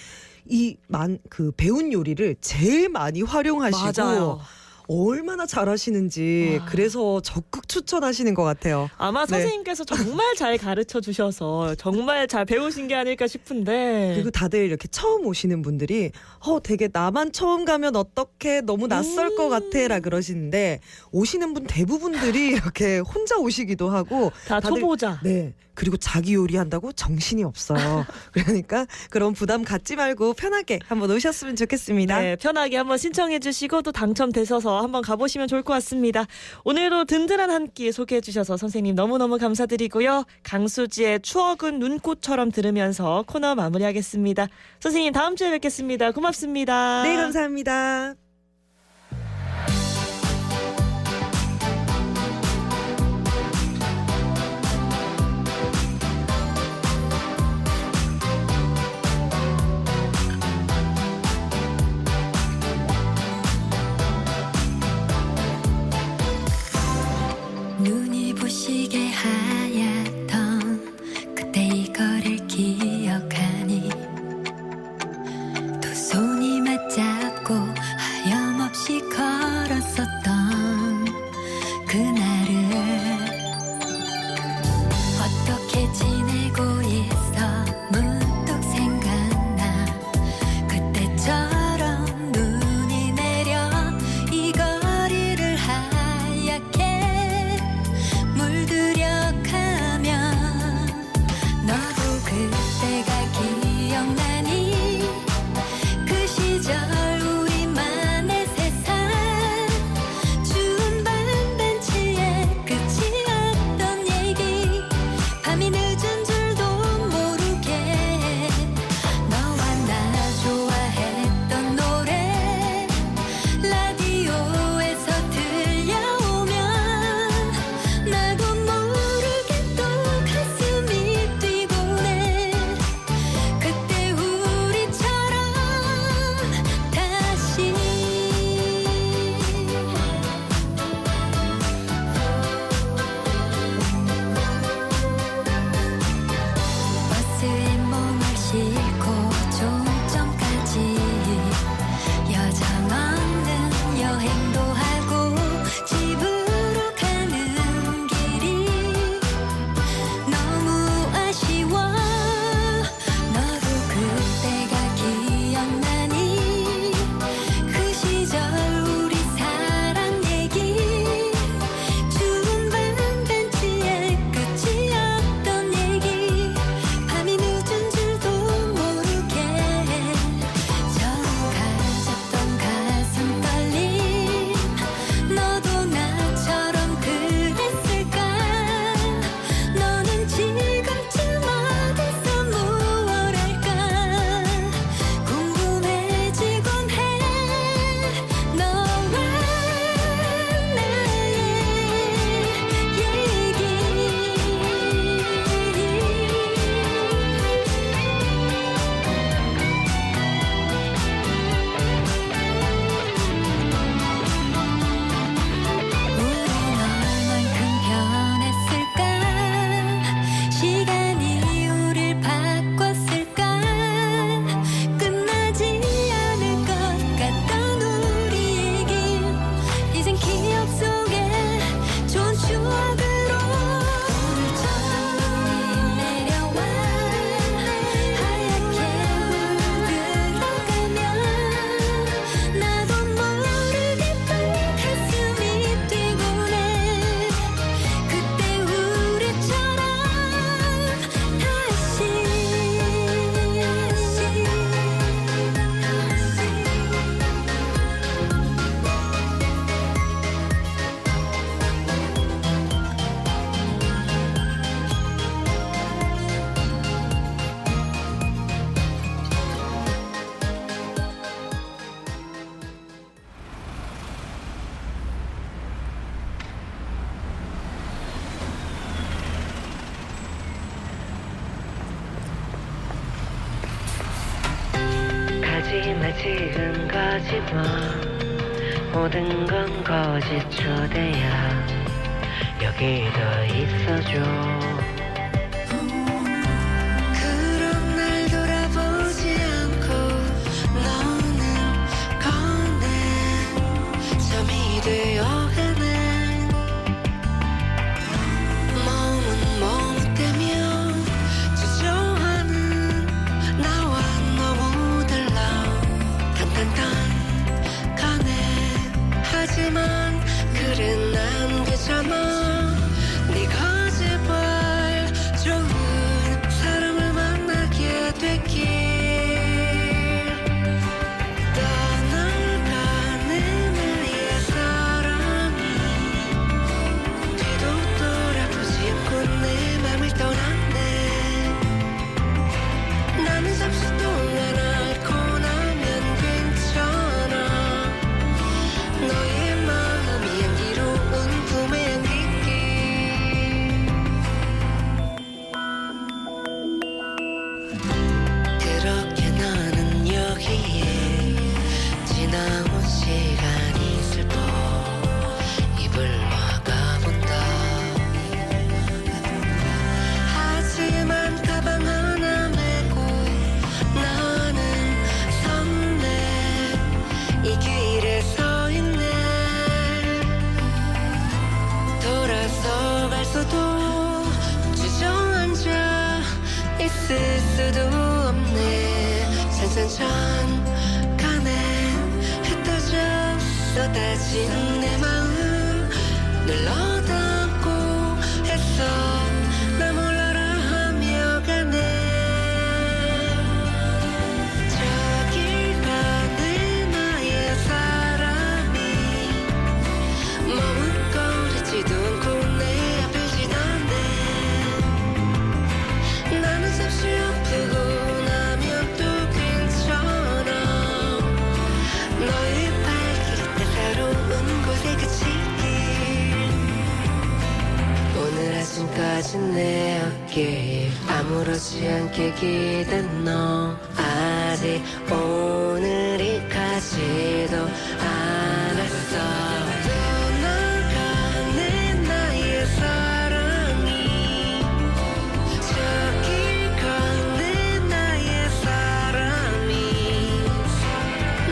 그 배운 요리를 제일 많이 활용하시고 맞아요. 얼마나 잘하시는지 그래서 적극 추천하시는 것 같아요. 아마 선생님께서 정말 잘 가르쳐 주셔서 정말 잘 배우신 게 아닐까 싶은데. 그리고 다들 이렇게 처음 오시는 분들이 되게 나만 처음 가면 어떻게 너무 낯설 것 같아라 그러시는데 오시는 분 대부분들이 이렇게 혼자 오시기도 하고 다 다들 초보자. 네. 그리고 자기 요리한다고 정신이 없어요. 그러니까 그런 부담 갖지 말고 편하게 한번 오셨으면 좋겠습니다. 네, 편하게 한번 신청해 주시고 또 당첨되셔서 한번 가보시면 좋을 것 같습니다. 오늘도 든든한 한 끼 소개해 주셔서 선생님 너무너무 감사드리고요. 강수지의 추억은 눈꽃처럼 들으면서 코너 마무리하겠습니다. 선생님 다음 주에 뵙겠습니다. 고맙습니다. 네, 감사합니다. 눈이 부시게 하얗던 그때 이거를 기억하니 두 손이 맞잡고 하얀 지금 가지마. 모든 건 거짓 초대야. 여기 더 있어줘. 그런 날 돌아보지 않고 너는 꺼내 잠이 되어가네. 몸은 머뭇대며 주저하는 나와 너무 달라. 단단단 가네. 하지만 그래 난 괜찮아. 네가 제발 좋은 사람을 만나게 되길. 떠나가는 나의 사랑이 뒤도 돌아보지 않고 내 맘을 떠났네. 나는 잠시 동안 앓고 나면 괜찮아. 너의 마음이 향기로운 품에 안기길. 그렇게 나는 여기에 지나온 시간이 슬퍼 입을 막아본다. 하지만 가방 하나 메고 나는 섰네. 이 길에 서 있네. 돌아서 갈 수도 주저앉아 있을 수도 없네. 산산찬 가네. 흩어져 쏟아진 내 마음 눌러 담고 했어. 나 몰라라 하며 가네. 저길 가네 나의 사람이 머뭇거리지도 않고 내 앞을 지나네. 나는 잠시 아프고 나면 또 괜찮아. 너의 발길이 따사로운 곳에 그치길. 오늘 아침까지 내 어깨에 아무렇지 않게 기댄 너. 아직 오늘이 가지도 않았어. 떠나가네 나의 사랑이. 저길 가네 나의 사람이.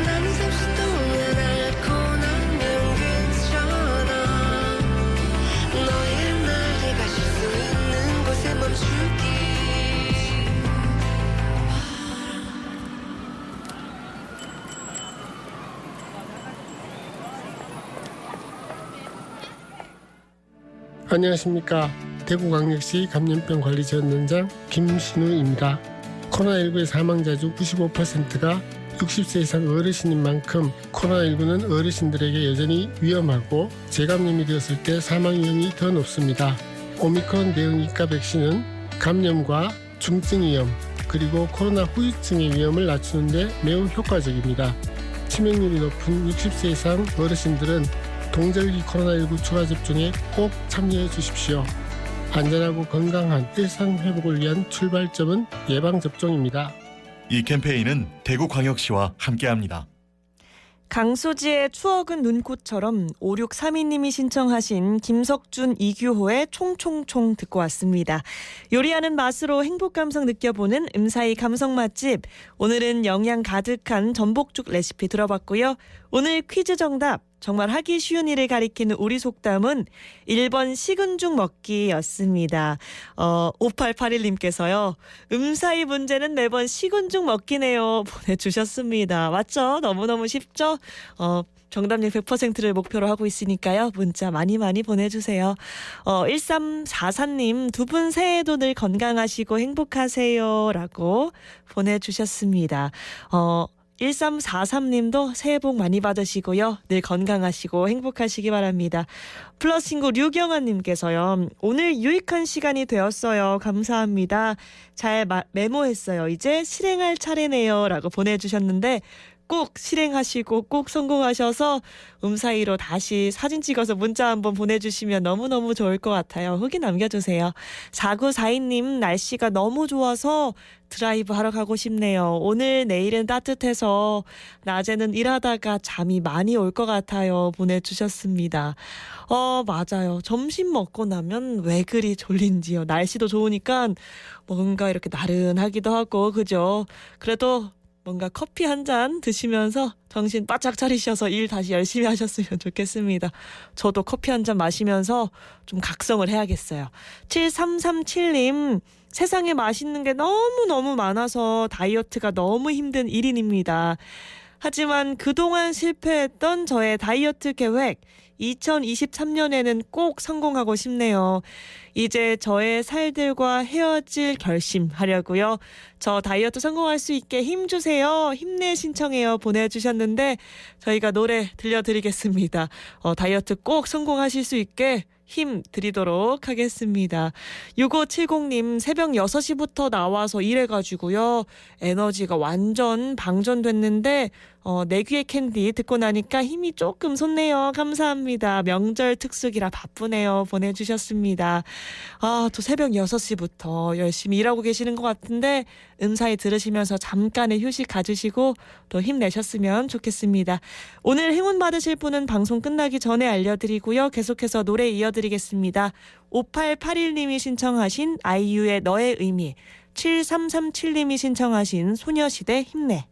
나는 잠시 동안 앓고 나면 괜찮아. 너의 날이 가실 수 있는 곳에 멈추기. 안녕하십니까. 대구광역시 감염병관리지원단장 김순우입니다. 코로나19의 사망자 중 95%가 60세 이상 어르신인 만큼 코로나19는 어르신들에게 여전히 위험하고 재감염이 되었을 때 사망 위험이 더 높습니다. 오미크론 대응 이가 백신은 감염과 중증 위험 그리고 코로나 후유증의 위험을 낮추는 데 매우 효과적입니다. 치명률이 높은 60세 이상 어르신들은 동절기 코로나19 추가 접종에 꼭 참여해 주십시오. 안전하고 건강한 일상 회복을 위한 출발점은 예방접종입니다. 이 캠페인은 대구광역시와 함께합니다. 강소지의 추억은 눈꽃처럼 5632님이 신청하신 김석준 이규호의 총총총 듣고 왔습니다. 요리하는 맛으로 행복 감성 느껴보는 음사이 감성 맛집. 오늘은 영양 가득한 전복죽 레시피 들어봤고요. 오늘 퀴즈 정답. 정말 하기 쉬운 일을 가리키는 우리 속담은 1번 식은 죽 먹기였습니다. 5881님께서요. 음사이 문제는 매번 식은 죽 먹기네요. 보내주셨습니다. 맞죠? 너무너무 쉽죠? 정답률 100%를 목표로 하고 있으니까요. 문자 많이 보내주세요. 1344님 두 분 새해도 늘 건강하시고 행복하세요. 라고 보내주셨습니다. 1343님도 새해 복 많이 받으시고요. 늘 건강하시고 행복하시기 바랍니다. 플러스 친구 류경아님께서요. 오늘 유익한 시간이 되었어요. 감사합니다. 잘 메모했어요. 이제 실행할 차례네요. 라고 보내주셨는데 꼭 실행하시고 꼭 성공하셔서 사이로 다시 사진 찍어서 문자 한번 보내주시면 너무너무 좋을 것 같아요. 후기 남겨주세요. 4942님, 날씨가 너무 좋아서 드라이브 하러 가고 싶네요. 오늘 내일은 따뜻해서 낮에는 일하다가 잠이 많이 올 것 같아요. 보내주셨습니다. 맞아요. 점심 먹고 나면 왜 그리 졸린지요. 날씨도 좋으니까 뭔가 이렇게 나른하기도 하고, 그죠? 그래도 뭔가 커피 한 잔 드시면서 정신 바짝 차리셔서 일 다시 열심히 하셨으면 좋겠습니다. 저도 커피 한 잔 마시면서 좀 각성을 해야겠어요. 7337님, 세상에 맛있는 게 너무너무 많아서 다이어트가 너무 힘든 1인입니다. 하지만 그동안 실패했던 저의 다이어트 계획, 2023년에는 꼭 성공하고 싶네요. 이제 저의 살들과 헤어질 결심하려고요. 저 다이어트 성공할 수 있게 힘주세요. 힘내 신청해요. 보내주셨는데 저희가 노래 들려드리겠습니다. 다이어트 꼭 성공하실 수 있게 힘 드리도록 하겠습니다. 6570님, 새벽 6시부터 나와서 일해가지고요. 에너지가 완전 방전됐는데 내 귀의 캔디 듣고 나니까 힘이 조금 솟네요. 감사합니다. 명절 특수기라 바쁘네요. 보내주셨습니다. 또 새벽 6시부터 열심히 일하고 계시는 것 같은데 사이 들으시면서 잠깐의 휴식 가지시고 또 힘내셨으면 좋겠습니다. 오늘 행운 받으실 분은 방송 끝나기 전에 알려드리고요. 계속해서 노래 이어드리겠습니다. 5881님이 신청하신 아이유의 너의 의미, 7337님이 신청하신 소녀시대 힘내.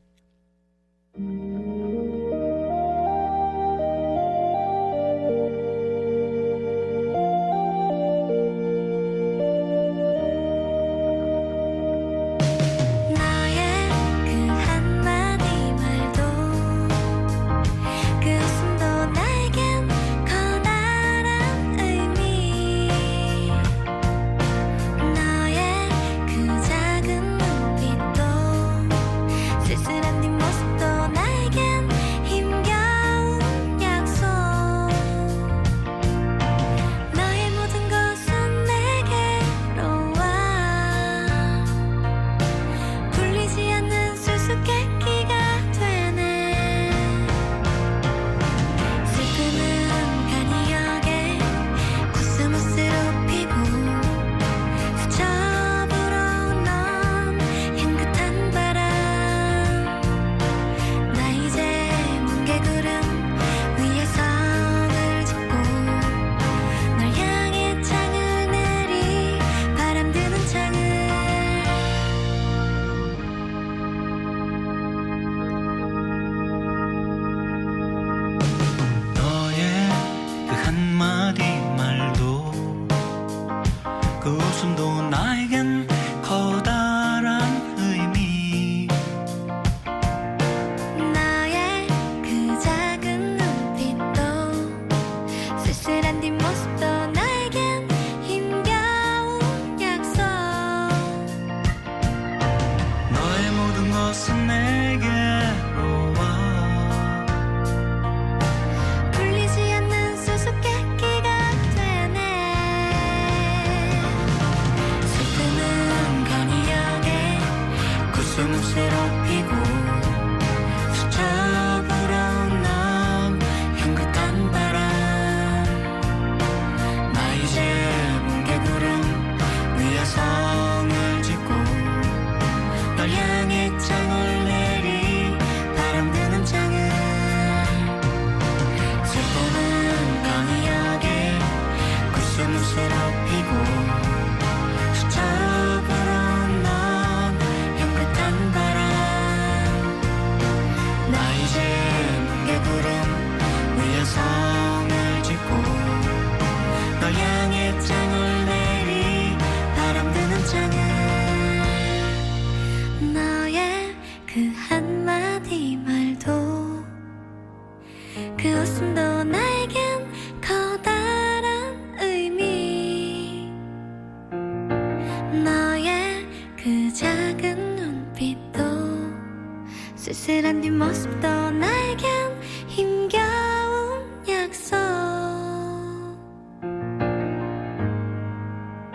쓸쓸한 뒷모습도 나에겐 힘겨운 약속.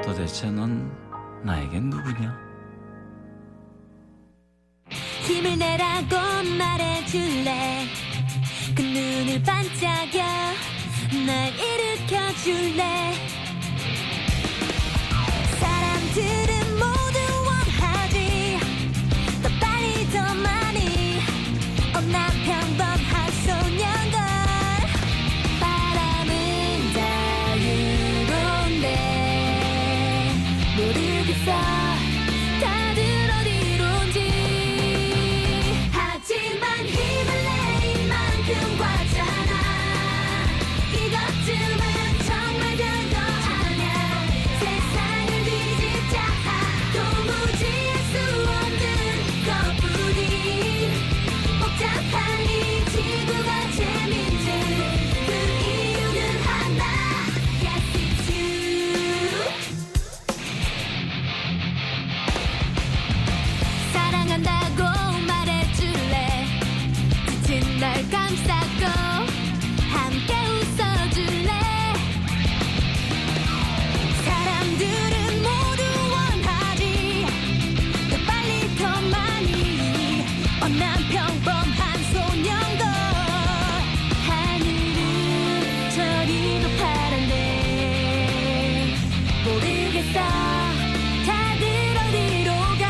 도대체 넌 나에겐 누구냐? 힘을 내라고 말해줄래. 그 눈을 반짝여 날 일으켜줄래. 사람들은 모두 원하지 더 빨리 더 많이. 난 평범한 소년걸. 바람은 자유로운데 모르겠어 다들 어디론지. 하지만 힘을 내 이만큼 과잖아. 이것쯤은 정말 별거 아냐. 세상을 뒤집자 도무지 할 수 없는 것뿐인 복잡한 이 지구가 재밌는 그 이유는 하나. Yes, it's you. 사랑한다고 말해줄래. 지친 날 감싸고 함께 웃어줄래. 사람들은 모두 원하지 더 빨리 더 많이. 난 평범한 소년걸. 하늘은 저리도 파란데 모르겠어 다들 어디로 가.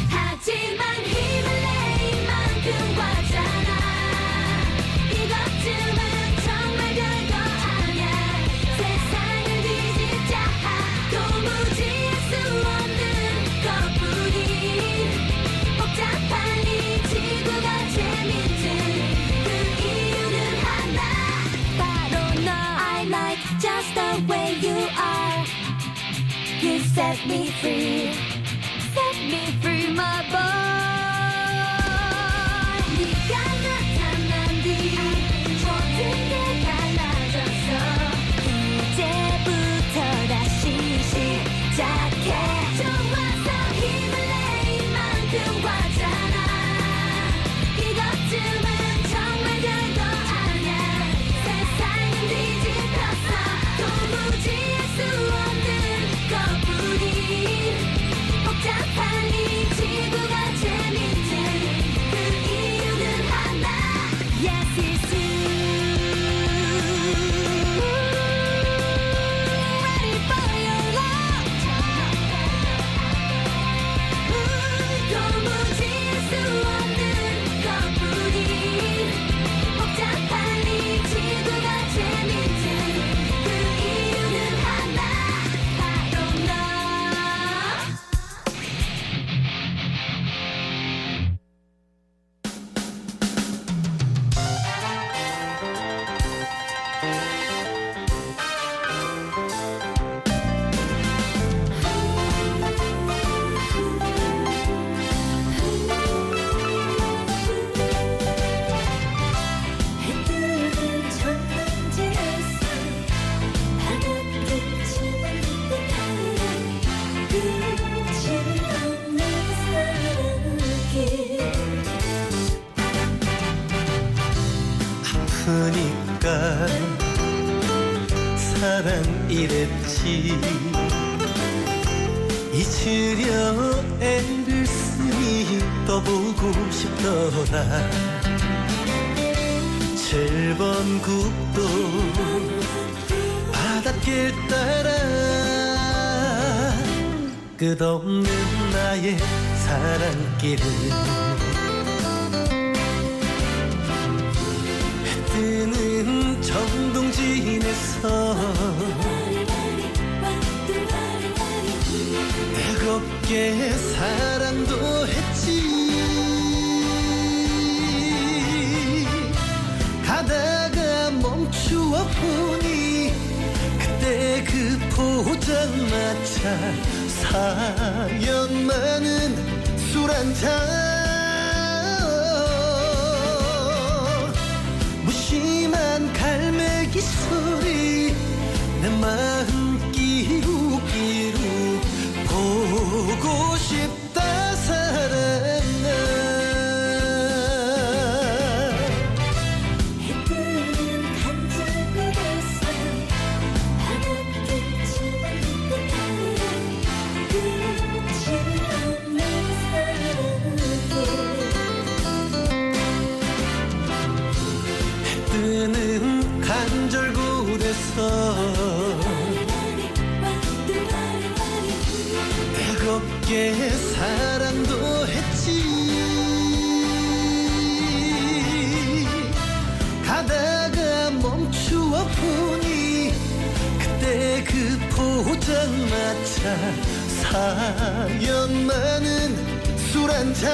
하지만 힘을 내 이만큼 과잖아. 이것쯤은 정말 별거 아냐. 세상을 뒤집자 도무지 할 수 없는 것뿐인 복잡한 이 지구가 재밌는 그 이유는 하나. 바로 너. I like just the way you are. You set me free. Set me free, my boy. 네가 나타난 뒤 모든 게 달라졌어. 이제부터 다시 시작해. 좋아서 힘을 내 이만큼 과잖아. 이것쯤은 정말 별거 아냐. 세상은 뒤집혔어 도무지 할 수 없는 것뿐인 복잡한 이 지구가 재밌는 그 이유는 하나. Yes, it's you. Ready for your love. 도무지 할 수 없는 것뿐인 복잡한 이 지구가 재밌는 그 이유는 하나. 바로 너. 해뜨는 전망지에서 바닷빛이 끝이 없는 사랑길. 아프니까 사랑 이랬지. 잊으려 애를 쓰니 떠보고 싶더라. 7번 국도 바닷길 따라 끝없는 나의 사랑길을. 뜨는 정동진에서 뜨겁게 사랑도 했지. 가다가 멈추어 보니 그때 그 포장마차 사연 많은 술 한 잔. 무심한 갈매기 소리 내 마음 끼룩끼룩 보고 싶다 사랑아. 해뜨는 간절함에서 바닷빛이 끝이 없는 사랑. 뜨겁게 사랑도 했지. 가다가 멈추어 보니 그때 그 포장마차 사연 많은 술 한잔.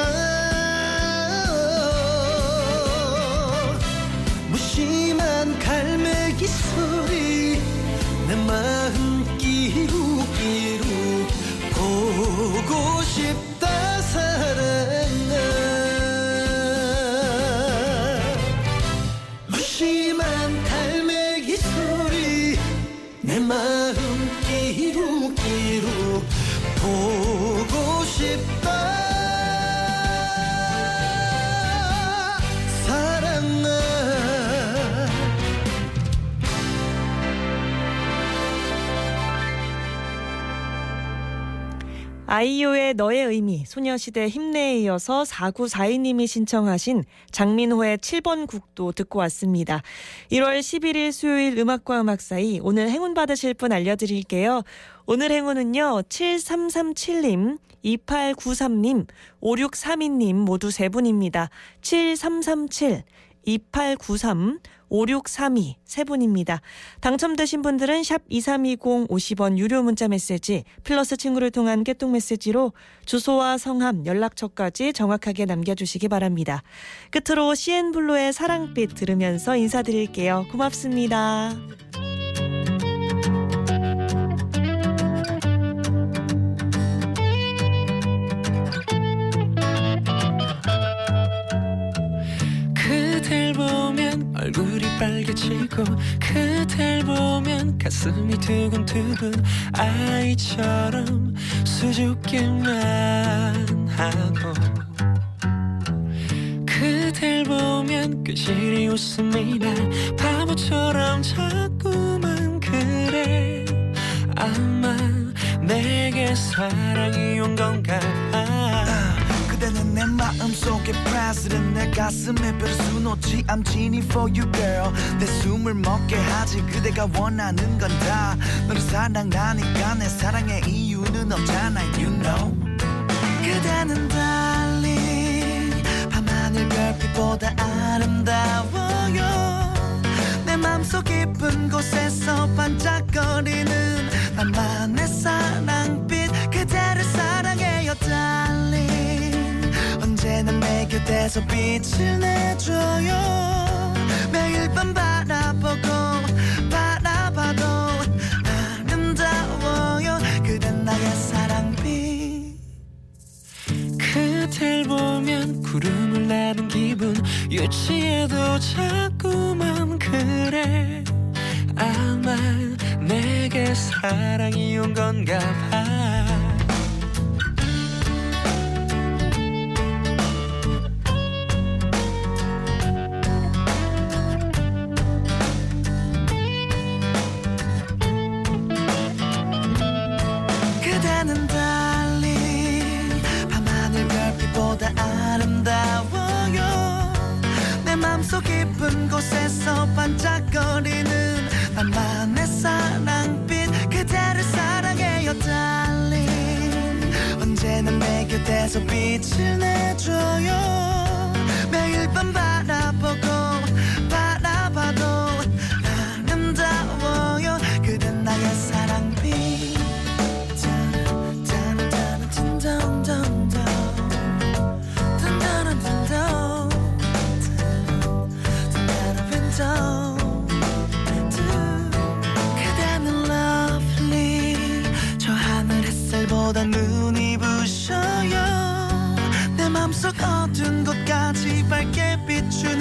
무심한 갈매기 소리 내 마음 끼룩끼룩 보고 싶다 사랑아. 무심한 갈매기 소리 내 마음 끼룩끼룩 보고 싶다 사랑아. 아이유의 너의 의미, 소녀시대 힘내에 이어서 4942님이 신청하신 장민호의 7번 국도 듣고 왔습니다. 1월 11일 수요일 음악과 음악 사이 오늘 행운 받으실 분 알려드릴게요. 오늘 행운은요. 7337님, 2893님, 5632님 모두 세 분입니다. 7337, 2893, 5632 세 분입니다. 당첨되신 분들은 샵 2320 50원 유료 문자 메시지 플러스 친구를 통한 깨톡 메시지로 주소와 성함, 연락처까지 정확하게 남겨주시기 바랍니다. 끝으로 CN블루의 사랑빛 들으면서 인사드릴게요. 고맙습니다. 그댈 보면 얼굴이 빨개지고 그댈 보면 가슴이 두근두근 아이처럼 수줍기만 하고 그댈 보면 괜시리 웃음이 나 바보처럼 자꾸만 그래. 아마 내게 사랑이 온 건가 봐. 그대는 내 마음속에 president 내 가슴에 별을 수놓지 I'm genie for you girl. 내 숨을 멎게 하지 그대가 원하는 건 다 너를 사랑하니까 내 사랑의 이유는 없잖아 you know. 그대는 darling 밤하늘 별빛보다 아름다워요. 내 맘속 깊은 곳에서 반짝거리는 나만의 사랑빛 그대를 사랑해요 darling. 언제나 내 곁에서 빛을 내줘요. 매일 밤 바라보고 바라봐도 아름다워요. 그댄 나의 사랑빛. 그댈 보면 구름을 나는 기분 유치해도 자꾸만 그래. 아마 내게 사랑이 온 건가 봐. 그대는 darling 밤하늘 별빛보다 아름다워요. 내 맘속 깊은 곳에서 반짝거리는 나만의 사랑빛 그대를 사랑해요 darling. 언제나 내 곁에서 빛을 내줘요. 매일 밤 바라보고 바라봐도 아름다워요. 그댄 나의 사랑빛. 그대는 lovely 저 하늘 햇살보다 눈이 부셔요. 내 맘속 어두운 곳까지 밝게 비추는